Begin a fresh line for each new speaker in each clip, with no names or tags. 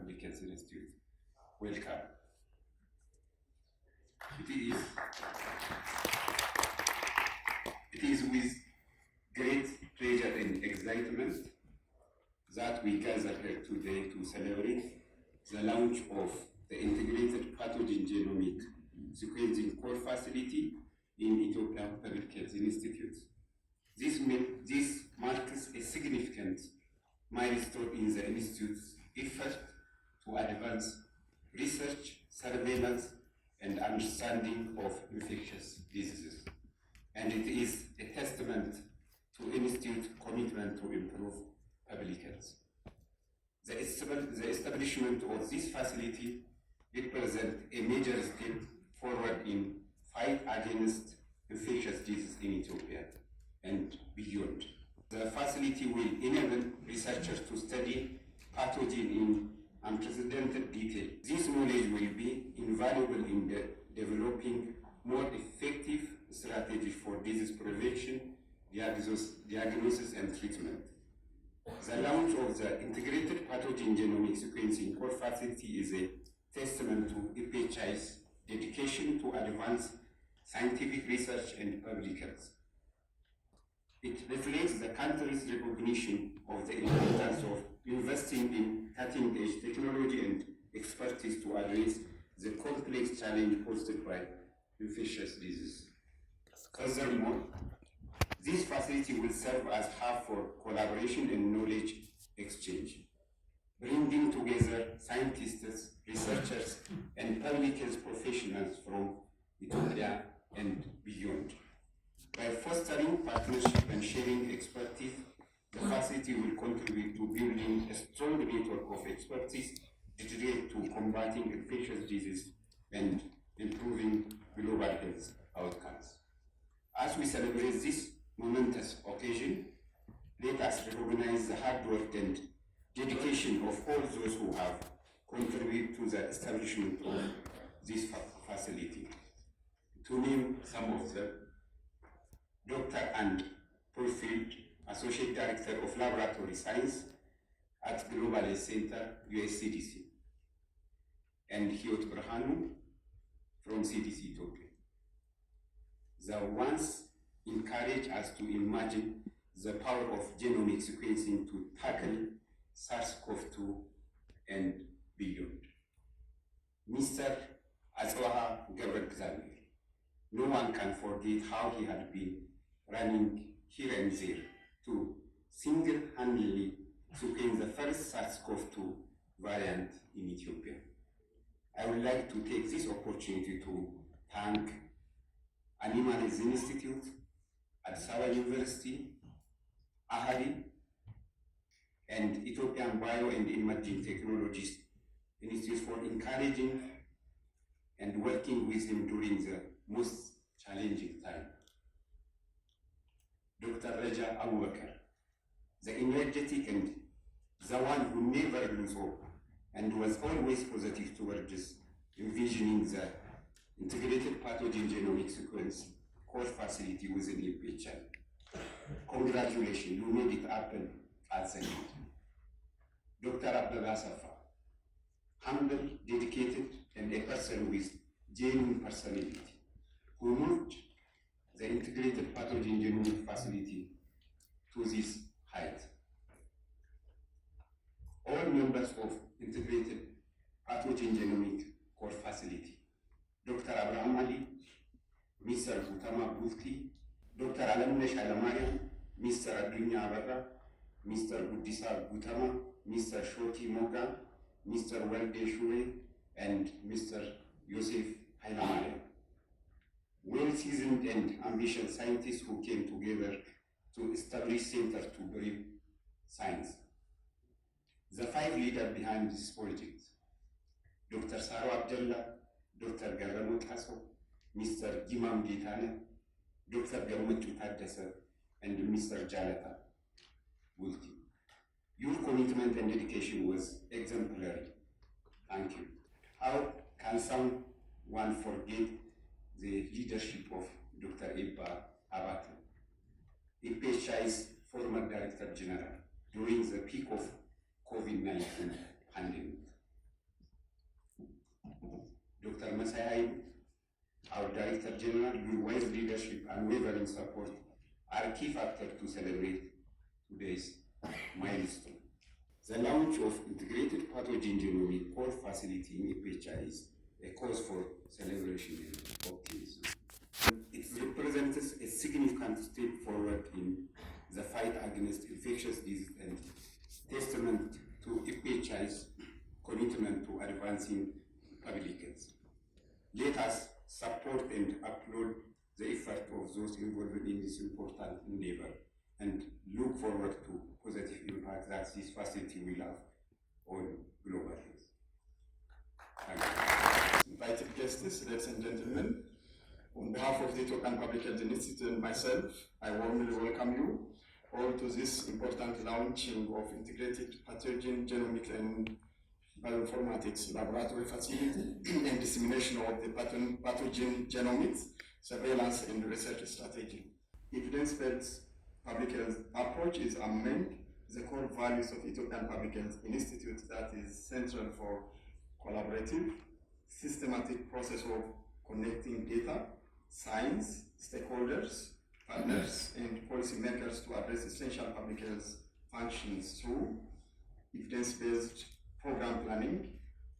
Public Health Institute. Welcome. It is with great pleasure and excitement that we gather here today to celebrate the launch of the Integrated Pathogen Genomic Sequencing Core Facility in Ethiopian Public Health Institute. This marks a significant milestone in the Institute's effort to advance research, surveillance, and understanding of infectious diseases. And it is a testament to Institute's commitment to improve public health. The establishment of this facility represents a major step forward in fight against infectious diseases in Ethiopia and beyond. The facility will enable researchers to study pathogen in unprecedented detail. This knowledge will be invaluable in developing more effective strategies for disease prevention, diagnosis, and treatment. The launch of the Integrated Pathogen Genomic Sequencing Core Facility is a testament to EPHI's dedication to advance scientific research and public health. It reflects the country's recognition of the importance of investing in cutting-edge technology and expertise to address the complex challenge posed by infectious disease. Furthermore, this facility will serve as a hub for collaboration and knowledge exchange, bringing together scientists, researchers, and public health professionals from Ethiopia and beyond. By fostering partnership and sharing expertise, the facility will contribute to building a strong network of expertise dedicated to combating infectious disease and improving global health outcomes. As we celebrate this momentous occasion, let us recognize the hard work and dedication of all those who have contributed to the establishment of this facility. To name some of them, Dr. and Porfield, Associate Director of Laboratory Science at Global Health Center, USCDC, and Hiyot Berhanu from CDC Ethiopia. The ones encourage us to imagine the power of genomic sequencing to tackle SARS-CoV-2 and beyond. Mr. Azwaha Gabriel, no one can forget how he had been running here and there to single-handedly sequence the first SARS-CoV-2 variant in Ethiopia. I would like to take this opportunity to thank Animal Health Institute, Addis Ababa University, EPHI, and Ethiopian Bio and Emerging Technologies Institute for encouraging and working with him during the most challenging time. Dr. Raja Abubakar, the energetic and the one who never lose hope and was always positive towards envisioning the Integrated Pathogen Genomic Sequence Core Facility within EPHI. Congratulations, you made it happen at the end. Dr. Abdullah Safa, humble, dedicated, and a person with genuine personality, who moved the Integrated Pathogen Genomic Facility to this height. All members of Integrated Pathogen Genomic Core Facility, Dr. Abraham Ali, Mr. Gutama Bulti, Dr. Alamnesh Alamariam, Mr. Adunya Abara, Mr. Budisa Gutama, Mr. Shoti Moga, Mr. Welde Shure, and Mr. Yosef Hailamariam. Well-seasoned and ambitious scientists who came together to establish centers to bring science. The 5 leaders behind this project: Dr. Saro Abdullah, Dr. Garamo Tasso, Mr. Gimam Gitane, Dr. Gamuchu Taddasa, and Mr. Jalata Bulti. Your commitment and dedication was exemplary. Thank you. How can someone forget the leadership of Dr. Ebba Abate, EPHI's former Director General, during the peak of COVID-19 pandemic? General, your wise leadership and unwavering support are key factors to celebrate today's milestone. The launch of Integrated Pathogen Genomic Core Facility in EPHI is a cause for celebration and optimism. It represents a significant step forward in the fight against infectious disease and testament to EPHI's commitment to advancing public health. Let us support and applaud the effort of those involved in this important endeavor and look forward to positive impact that this facility will have on global health.
Invited guests, ladies and gentlemen, on behalf of the Ethiopian Public Health Institute and myself, I warmly welcome you all to this important launching of Integrated Pathogen Genomic and Bioinformatics Laboratory Facility and dissemination of the Pathogen Genomics Surveillance and Research Strategy. Evidence-based public health approach is among the core values of Ethiopian Public Health Institute that is central for collaborative, systematic process of connecting data, science, stakeholders, partners, and policymakers to address essential public health functions through evidence-based program planning,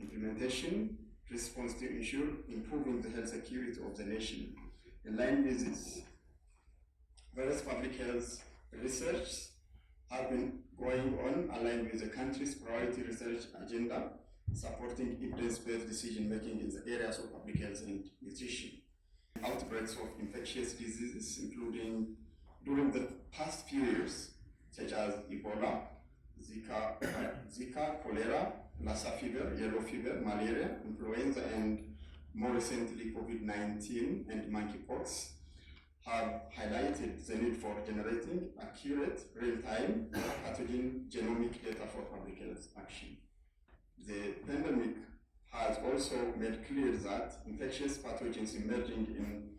implementation, response to ensure improving the health security of the nation. In line with this, various public health research have been going on aligned with the country's priority research agenda, supporting evidence-based decision-making in the areas of public health and nutrition. Outbreaks of infectious diseases, including during the past few years, such as Ebola, Zika, cholera, Lassa fever, yellow fever, malaria, influenza, and more recently COVID-19 and monkeypox, have highlighted the need for generating accurate, real-time pathogen genomic data for public health action. The pandemic has also made clear that infectious pathogens emerging in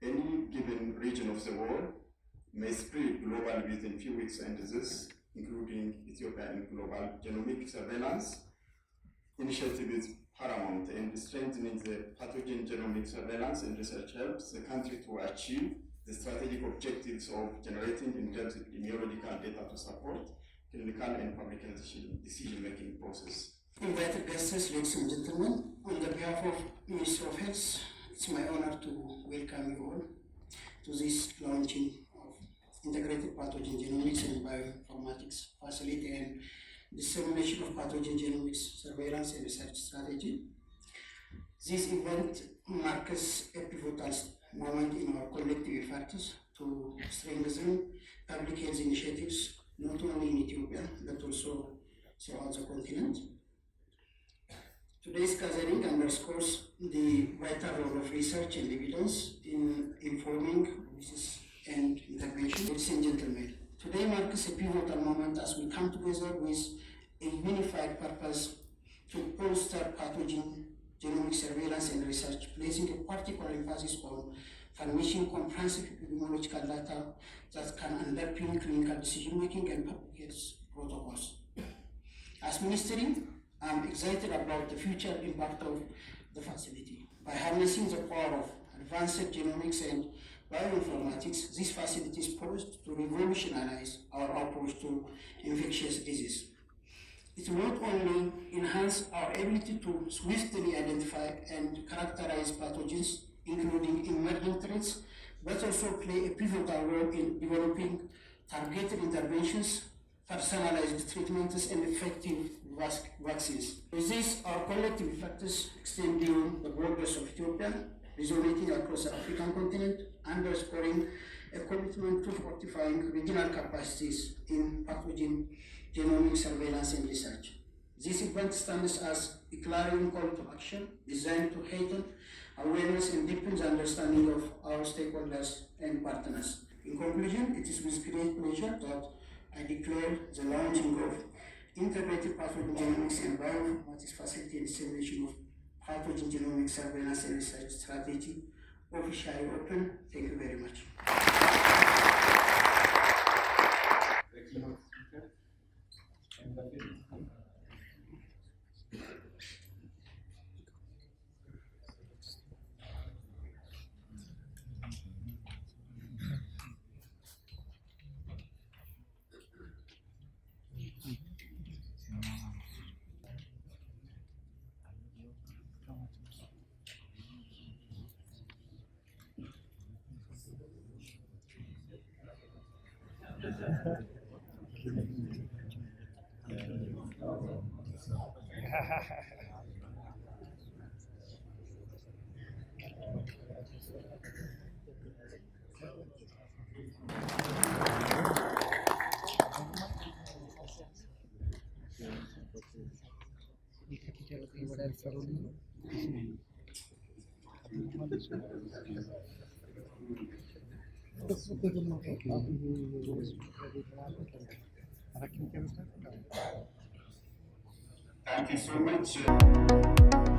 any given region of the world may spread globally within few weeks, and this, including Ethiopia in global genomic surveillance initiative, is paramount, and strengthening the pathogen genomic surveillance and research helps the country to achieve the strategic objectives of generating in-depth epidemiological data to support clinical and public health decision-making process.
Invited guests, ladies and gentlemen, on the behalf of Minister of Health, it's my honor to welcome you all to this launching of Integrated Pathogen Genomics and Bioinformatics Facility and dissemination of pathogen genomics surveillance and research strategy. This event marks a pivotal moment in our collective efforts to strengthen public health initiatives, not only in Ethiopia, but also throughout the continent. Today's gathering underscores the vital role of research and evidence in informing policies and intervention. Ladies and gentlemen, today marks a pivotal moment as we come together with a unified purpose to bolster pathogen genomic surveillance and research, placing a particular emphasis on furnishing comprehensive epidemiological data that can underpin clinical decision-making and public health protocols. As Ministry, I'm excited about the future impact of the facility. By harnessing the power of advanced genomics and bioinformatics, this facility is poised to revolutionize our approach to infectious disease. It will not only enhance our ability to swiftly identify and characterize pathogens, including emerging threats, but also play a pivotal role in developing targeted interventions, personalized treatments, and effective vaccines. With this, our collective efforts extend beyond the borders of Ethiopia, resonating across the African continent, underscoring a commitment to fortifying regional capacities in pathogen genomic surveillance and research. This event stands as a clarion call to action designed to heighten awareness and deepen the understanding of our stakeholders and partners. In conclusion, it is with great pleasure that I declare the launching of Integrated Pathogen Genomics and Bioinformatics Facility and dissemination of Pathogen Genomic Surveillance and Research Strategy officially open. Thank you very much.
Thank you so much.